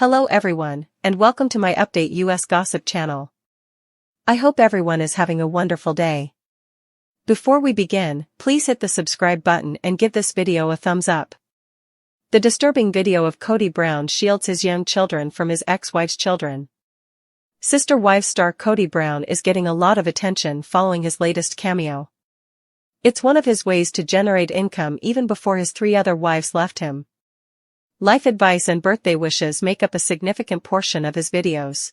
Hello everyone, and welcome to my Update US Gossip channel. I hope everyone is having a wonderful day. Before we begin, please hit the subscribe button and give this video a thumbs up. The disturbing video of Kody Brown shields his young children from his ex-wife's children. Sister Wives star Kody Brown is getting a lot of attention following his latest cameo. It's one of his ways to generate income even before his 3 other wives left him. Life advice and birthday wishes make up a significant portion of his videos.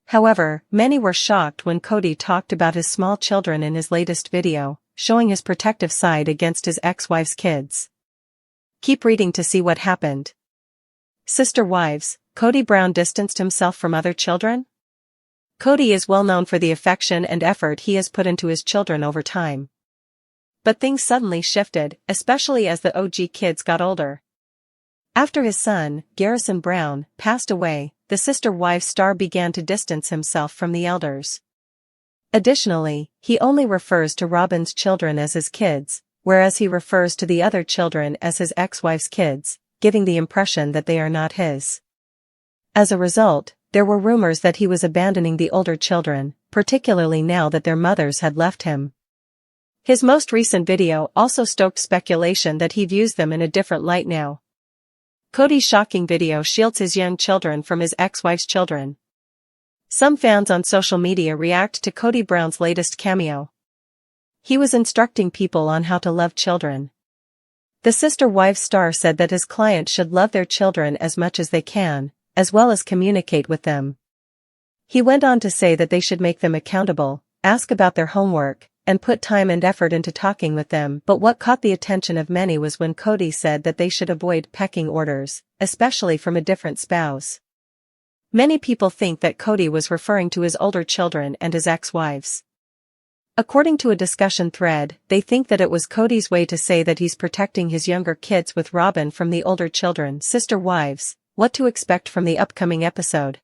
However, many were shocked when Kody talked about his small children in his latest video, showing his protective side against his ex-wife's kids. Keep reading to see what happened. Sister Wives, Kody Brown distanced himself from other children? Kody is well known for the affection and effort he has put into his children over time. But things suddenly shifted, especially as the OG kids got older. After his son, Garrison Brown, passed away, the Sister Wives star began to distance himself from the elders. Additionally, he only refers to Robyn's children as his kids, whereas he refers to the other children as his ex-wife's kids, giving the impression that they are not his. As a result, there were rumors that he was abandoning the older children, particularly now that their mothers had left him. His most recent video also stoked speculation that he views them in a different light now. Kody's shocking video shields his young children from his ex-wife's children. Some fans on social media react to Kody Brown's latest cameo. He was instructing people on how to love children. The Sister Wives star said that his clients should love their children as much as they can, as well as communicate with them. He went on to say that they should make them accountable, ask about their homework, and put time and effort into talking with them. But what caught the attention of many was when Kody said that they should avoid pecking orders, especially from a different spouse. Many people think that Kody was referring to his older children and his ex-wives. According to a discussion thread, they think that it was Kody's way to say that he's protecting his younger kids with Robyn from the older children. Sister Wives, what to expect from the upcoming episode?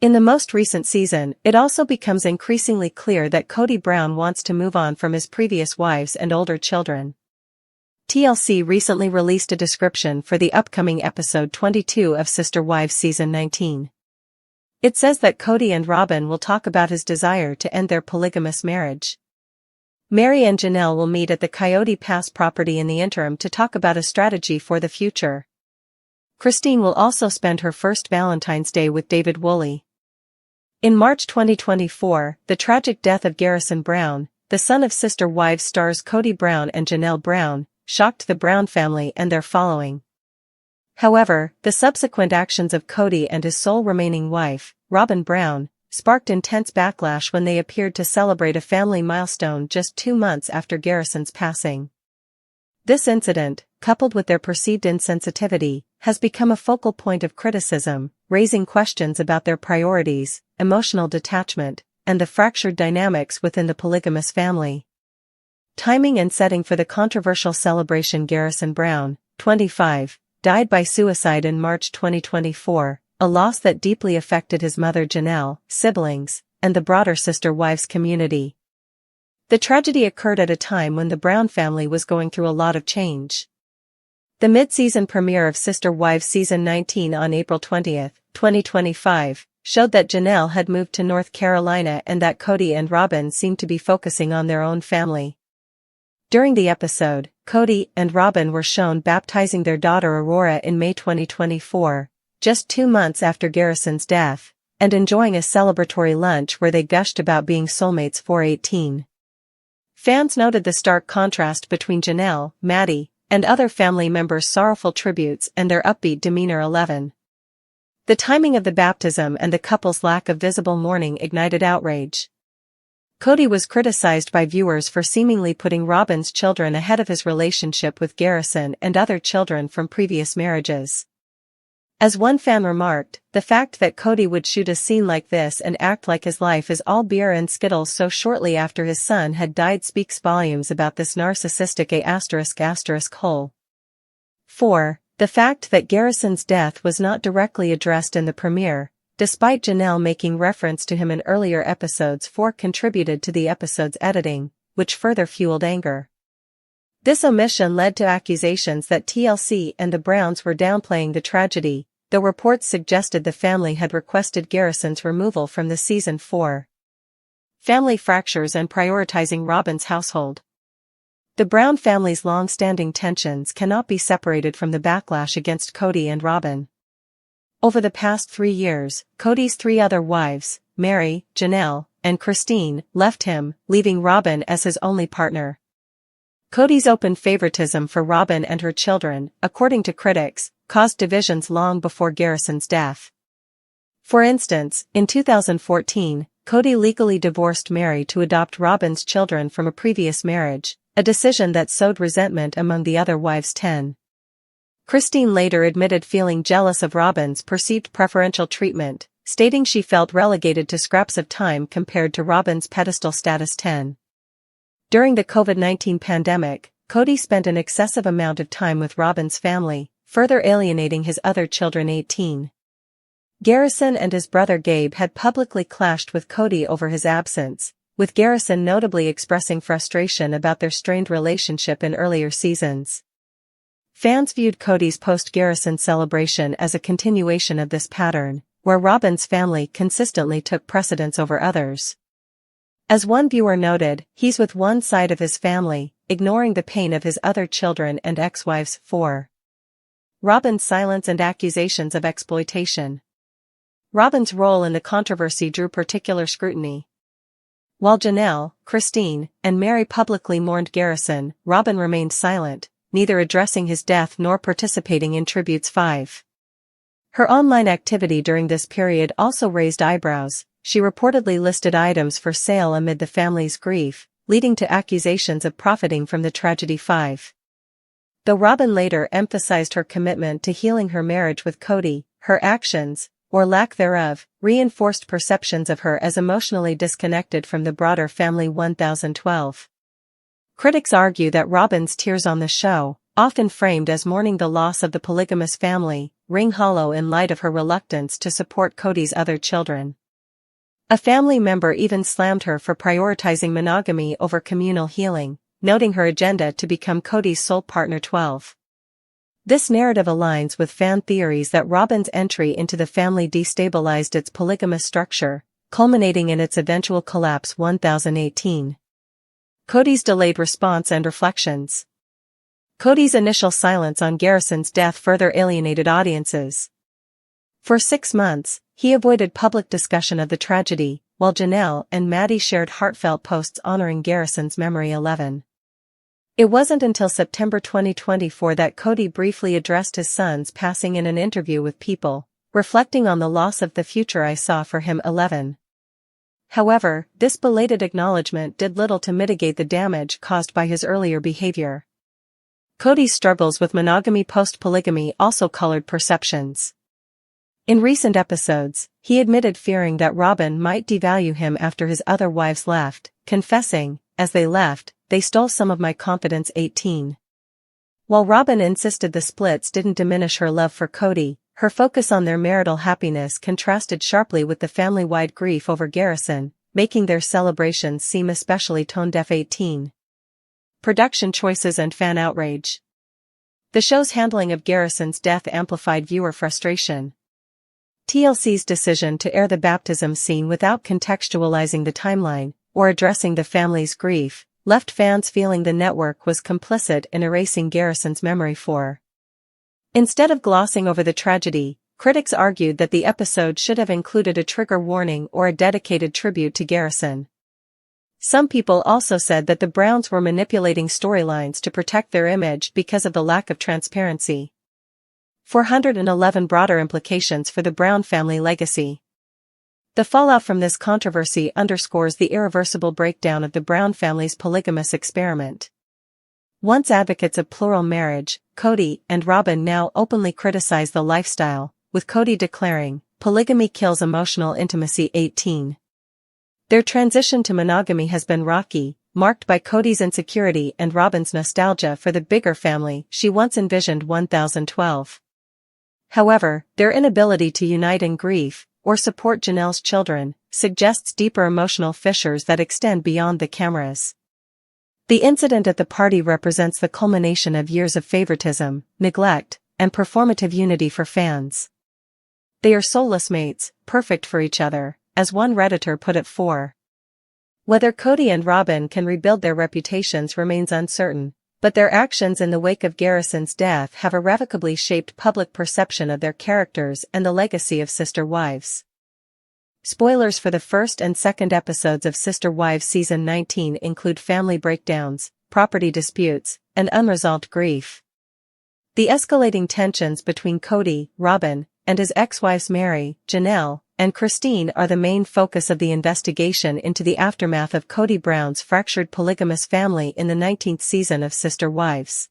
In the most recent season, it also becomes increasingly clear that Kody Brown wants to move on from his previous wives and older children. TLC recently released a description for the upcoming episode 22 of Sister Wives Season 19. It says that Kody and Robyn will talk about his desire to end their polygamous marriage. Mary and Janelle will meet at the Coyote Pass property in the interim to talk about a strategy for the future. Christine will also spend her first Valentine's Day with David Woolley. In March 2024, the tragic death of Garrison Brown, the son of Sister Wives stars Kody Brown and Janelle Brown, shocked the Brown family and their following. However, the subsequent actions of Kody and his sole remaining wife, Robyn Brown, sparked intense backlash when they appeared to celebrate a family milestone just 2 months after Garrison's passing. This incident, coupled with their perceived insensitivity, has become a focal point of criticism, raising questions about their priorities, emotional detachment, and the fractured dynamics within the polygamous family. Timing and setting for the controversial celebration. Garrison Brown, 25, died by suicide in March 2024, a loss that deeply affected his mother Janelle, siblings, and the broader Sister Wives community. The tragedy occurred at a time when the Brown family was going through a lot of change. The mid-season premiere of Sister Wives Season 19 on April 20, 2025, showed that Janelle had moved to North Carolina and that Kody and Robyn seemed to be focusing on their own family. During the episode, Kody and Robyn were shown baptizing their daughter Aurora in May 2024, just 2 months after Garrison's death, and enjoying a celebratory lunch where they gushed about being soulmates. 418. Fans noted the stark contrast between Janelle, Maddie, and other family members' sorrowful tributes and their upbeat demeanor. 11. The timing of the baptism and the couple's lack of visible mourning ignited outrage. Kody was criticized by viewers for seemingly putting Robyn's children ahead of his relationship with Garrison and other children from previous marriages. As one fan remarked, the fact that Kody would shoot a scene like this and act like his life is all beer and Skittles so shortly after his son had died speaks volumes about this narcissistic hole. 4. The fact that Garrison's death was not directly addressed in the premiere, despite Janelle making reference to him in earlier episodes. 4 contributed to the episode's editing, which further fueled anger. This omission led to accusations that TLC and the Browns were downplaying the tragedy, though reports suggested the family had requested Garrison's removal from the season 4. Family fractures and prioritizing Robyn's household. The Brown family's long-standing tensions cannot be separated from the backlash against Kody and Robyn. Over the past 3 years, Kody's 3 other wives, Mary, Janelle, and Christine, left him, leaving Robyn as his only partner. Kody's open favoritism for Robyn and her children, according to critics, caused divisions long before Garrison's death. For instance, in 2014, Kody legally divorced Mary to adopt Robyn's children from a previous marriage, a decision that sowed resentment among the other wives' 10. Christine later admitted feeling jealous of Robyn's perceived preferential treatment, stating she felt relegated to scraps of time compared to Robyn's pedestal status 10. During the COVID-19 pandemic, Kody spent an excessive amount of time with Robyn's family, further alienating his other children 18. Garrison and his brother Gabe had publicly clashed with Kody over his absence, with Garrison notably expressing frustration about their strained relationship in earlier seasons. Fans viewed Kody's post-Garrison celebration as a continuation of this pattern, where Robyn's family consistently took precedence over others. As one viewer noted, he's with one side of his family, ignoring the pain of his other children and ex-wives. 4. Robyn's silence and accusations of exploitation. Robyn's role in the controversy drew particular scrutiny. While Janelle, Christine, and Mary publicly mourned Garrison, Robyn remained silent, neither addressing his death nor participating in tributes. 5. Her online activity during this period also raised eyebrows. She reportedly listed items for sale amid the family's grief, leading to accusations of profiting from the tragedy. 5. Though Robyn later emphasized her commitment to healing her marriage with Kody, her actions, or lack thereof, reinforced perceptions of her as emotionally disconnected from the broader family. 1012. Critics argue that Robyn's tears on the show, often framed as mourning the loss of the polygamous family, ring hollow in light of her reluctance to support Kody's other children. A family member even slammed her for prioritizing monogamy over communal healing, noting her agenda to become Kody's sole partner. 12. This narrative aligns with fan theories that Robyn's entry into the family destabilized its polygamous structure, culminating in its eventual collapse. 1018. Kody's delayed response and reflections. Kody's initial silence on Garrison's death further alienated audiences. For 6 months, he avoided public discussion of the tragedy, while Janelle and Maddie shared heartfelt posts honoring Garrison's memory. 11. It wasn't until September 2024 that Kody briefly addressed his son's passing in an interview with People, reflecting on the loss of the future I saw for him. 11. However, this belated acknowledgement did little to mitigate the damage caused by his earlier behavior. Kody's struggles with monogamy post-polygamy also colored perceptions. In recent episodes, he admitted fearing that Robyn might devalue him after his other wives left, confessing, as they left, "They stole some of my confidence." 18. While Robyn insisted the splits didn't diminish her love for Kody, her focus on their marital happiness contrasted sharply with the family-wide grief over Garrison, making their celebrations seem especially tone-deaf. 18. Production choices and fan outrage. The show's handling of Garrison's death amplified viewer frustration. TLC's decision to air the baptism scene without contextualizing the timeline, or addressing the family's grief, left fans feeling the network was complicit in erasing Garrison's memory. 4. Instead of glossing over the tragedy, critics argued that the episode should have included a trigger warning or a dedicated tribute to Garrison. Some people also said that the Browns were manipulating storylines to protect their image because of the lack of transparency. 411 broader implications for the Brown family legacy. The fallout from this controversy underscores the irreversible breakdown of the Brown family's polygamous experiment. Once advocates of plural marriage, Kody and Robyn now openly criticize the lifestyle, with Kody declaring, "Polygamy kills emotional intimacy." 18. Their transition to monogamy has been rocky, marked by Kody's insecurity and Robyn's nostalgia for the bigger family she once envisioned. 1012. However, their inability to unite in grief, or support Janelle's children, suggests deeper emotional fissures that extend beyond the cameras. The incident at the party represents the culmination of years of favoritism, neglect, and performative unity for fans. They are soulless mates, perfect for each other, as one Redditor put it. 4. Whether Kody and Robyn can rebuild their reputations remains uncertain, but their actions in the wake of Garrison's death have irrevocably shaped public perception of their characters and the legacy of Sister Wives. Spoilers for the first and second episodes of Sister Wives Season 19 include family breakdowns, property disputes, and unresolved grief. The escalating tensions between Kody, Robyn, and his ex-wives Mary, Janelle, and Christine are the main focus of the investigation into the aftermath of Kody Brown's fractured polygamous family in the 19th season of Sister Wives.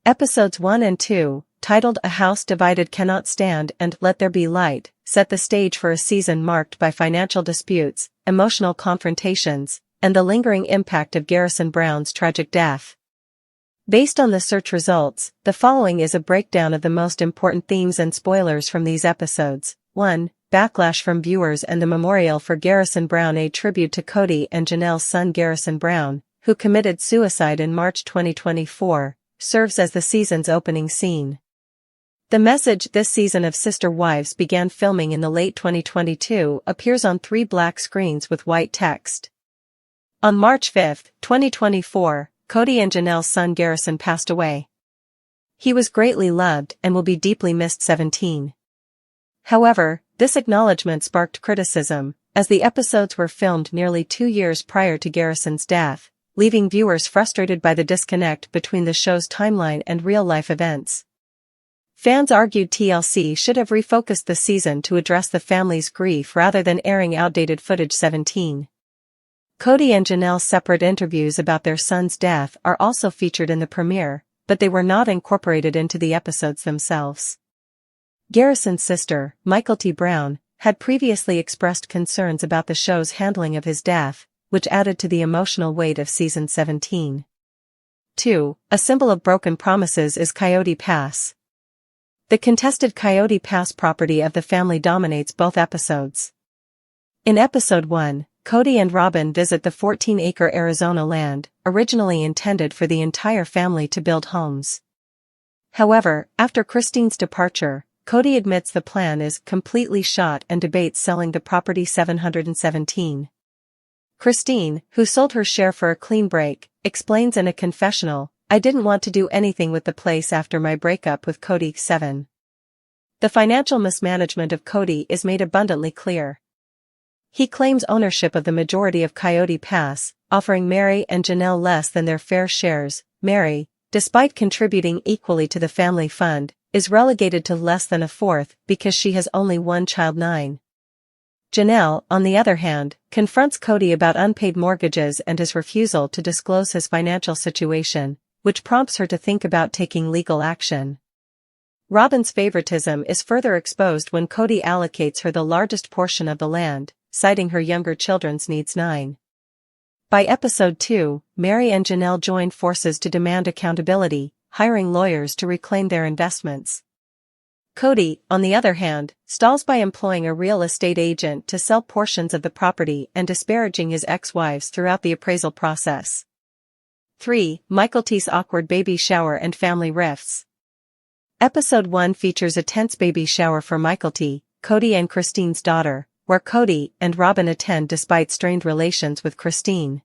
Episodes 1 and 2, titled A House Divided Cannot Stand and Let There Be Light, set the stage for a season marked by financial disputes, emotional confrontations, and the lingering impact of Garrison Brown's tragic death. Based on the search results, the following is a breakdown of the most important themes and spoilers from these episodes. 1. Backlash from viewers and the memorial for Garrison Brown. A tribute to Kody and Janelle's son Garrison Brown, who committed suicide in March 2024, serves as the season's opening scene. The message this season of Sister Wives began filming in the late 2022 appears on 3 black screens with white text. On March 5, 2024, Kody and Janelle's son Garrison passed away. He was greatly loved and will be deeply missed. 17. However, this acknowledgement sparked criticism, as the episodes were filmed nearly 2 years prior to Garrison's death, leaving viewers frustrated by the disconnect between the show's timeline and real-life events. Fans argued TLC should have refocused the season to address the family's grief rather than airing outdated footage. 17. Kody and Janelle's separate interviews about their son's death are also featured in the premiere, but they were not incorporated into the episodes themselves. Garrison's sister, Mykelti Brown, had previously expressed concerns about the show's handling of his death, which added to the emotional weight of season 17. 2. A symbol of broken promises is Coyote Pass. The contested Coyote Pass property of the family dominates both episodes. In episode 1, Kody and Robyn visit the 14-acre Arizona land, originally intended for the entire family to build homes. However, after Christine's departure, Kody admits the plan is completely shot and debates selling the property. 717. Christine, who sold her share for a clean break, explains in a confessional, "I didn't want to do anything with the place after my breakup with Kody." 7. The financial mismanagement of Kody is made abundantly clear. He claims ownership of the majority of Coyote Pass, offering Mary and Janelle less than their fair shares. Mary, despite contributing equally to the family fund, is relegated to less than a fourth because she has only one child. 9. Janelle, on the other hand, confronts Kody about unpaid mortgages and his refusal to disclose his financial situation, which prompts her to think about taking legal action. Robyn's favoritism is further exposed when Kody allocates her the largest portion of the land, citing her younger children's needs. 9. By episode 2, Mary and Janelle join forces to demand accountability, hiring lawyers to reclaim their investments. Kody, on the other hand, stalls by employing a real estate agent to sell portions of the property and disparaging his ex-wives throughout the appraisal process. 3. Mykelti's awkward baby shower and family rifts. Episode 1 features a tense baby shower for Mykelti, Kody and Christine's daughter, where Kody and Robyn attend despite strained relations with Christine.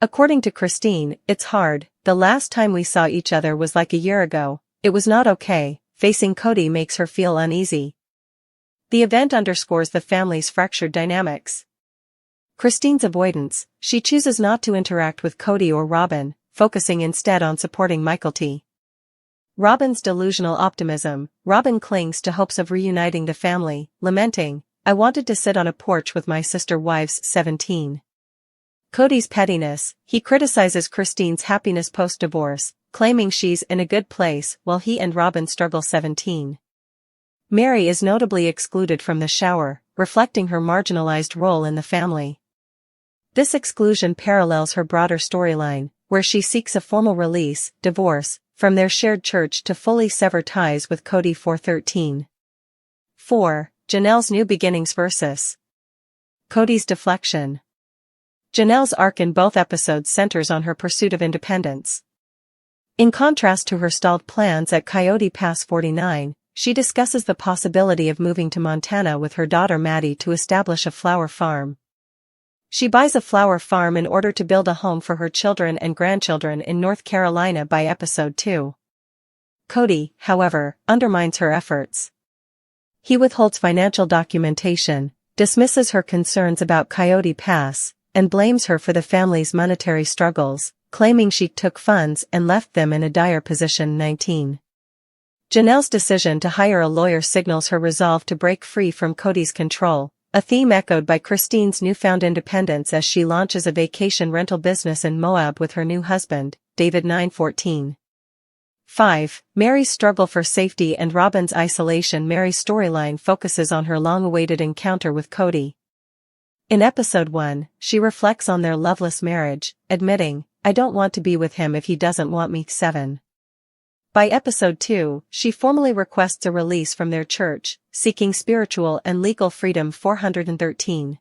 According to Christine, "It's hard, the last time we saw each other was like a year ago, it was not okay, facing Kody makes her feel uneasy." The event underscores the family's fractured dynamics. Christine's avoidance, she chooses not to interact with Kody or Robyn, focusing instead on supporting Mykelti. Robyn's delusional optimism, Robyn clings to hopes of reuniting the family, lamenting, "I wanted to sit on a porch with my sister wives." 17. Kody's pettiness, he criticizes Christine's happiness post-divorce, claiming she's in a good place while he and Robyn struggle. 17. Mary is notably excluded from the shower, reflecting her marginalized role in the family. This exclusion parallels her broader storyline, where she seeks a formal release, divorce, from their shared church to fully sever ties with Kody. 413. 4. Janelle's new beginnings versus Kody's deflection. Janelle's arc in both episodes centers on her pursuit of independence. In contrast to her stalled plans at Coyote Pass. 49, she discusses the possibility of moving to Montana with her daughter Maddie to establish a flower farm. She buys a flower farm in order to build a home for her children and grandchildren in North Carolina by episode 2. Kody, however, undermines her efforts. He withholds financial documentation, dismisses her concerns about Coyote Pass, and blames her for the family's monetary struggles, claiming she took funds and left them in a dire position. 19. Janelle's decision to hire a lawyer signals her resolve to break free from Kody's control, a theme echoed by Christine's newfound independence as she launches a vacation rental business in Moab with her new husband, David. 9:14. 5. Mary's struggle for safety and Robyn's isolation. Mary's storyline focuses on her long-awaited encounter with Kody. In episode 1, she reflects on their loveless marriage, admitting, "I don't want to be with him if he doesn't want me." 7. By episode 2, she formally requests a release from their church, seeking spiritual and legal freedom. 413.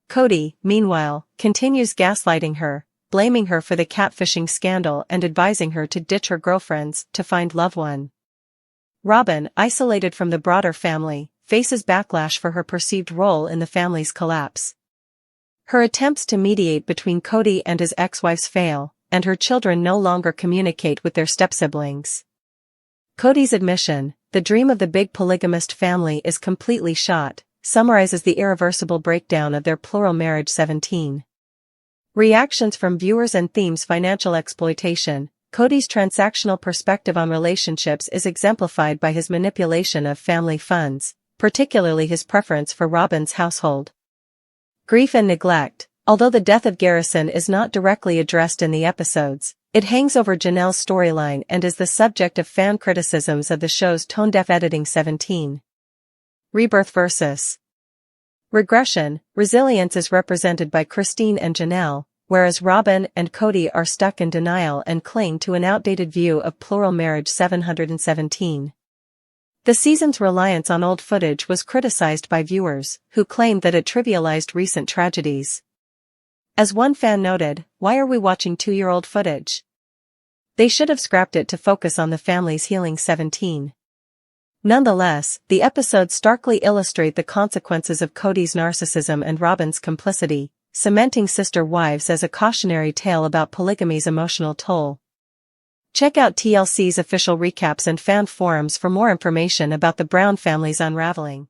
Kody, meanwhile, continues gaslighting her, blaming her for the catfishing scandal and advising her to ditch her girlfriends to find loved one. Robyn, isolated from the broader family, faces backlash for her perceived role in the family's collapse. Her attempts to mediate between Kody and his ex-wives fail, and her children no longer communicate with their step-siblings. Kody's admission, the dream of the big polygamist family is completely shot, summarizes the irreversible breakdown of their plural marriage. 17. Reactions from viewers and themes. Financial exploitation. Kody's transactional perspective on relationships is exemplified by his manipulation of family funds, particularly his preference for Robyn's household. Grief and neglect. Although the death of Garrison is not directly addressed in the episodes, it hangs over Janelle's storyline and is the subject of fan criticisms of the show's tone-deaf editing. 17. Rebirth versus regression. Resilience is represented by Christine and Janelle, whereas Robyn and Kody are stuck in denial and cling to an outdated view of plural marriage. 717. The season's reliance on old footage was criticized by viewers, who claimed that it trivialized recent tragedies. As one fan noted, "Why are we watching 2-year-old footage? They should have scrapped it to focus on the family's healing." 17. Nonetheless, the episodes starkly illustrate the consequences of Kody's narcissism and Robyn's complicity, cementing sister wives as a cautionary tale about polygamy's emotional toll. Check out TLC's official recaps and fan forums for more information about the Brown family's unraveling.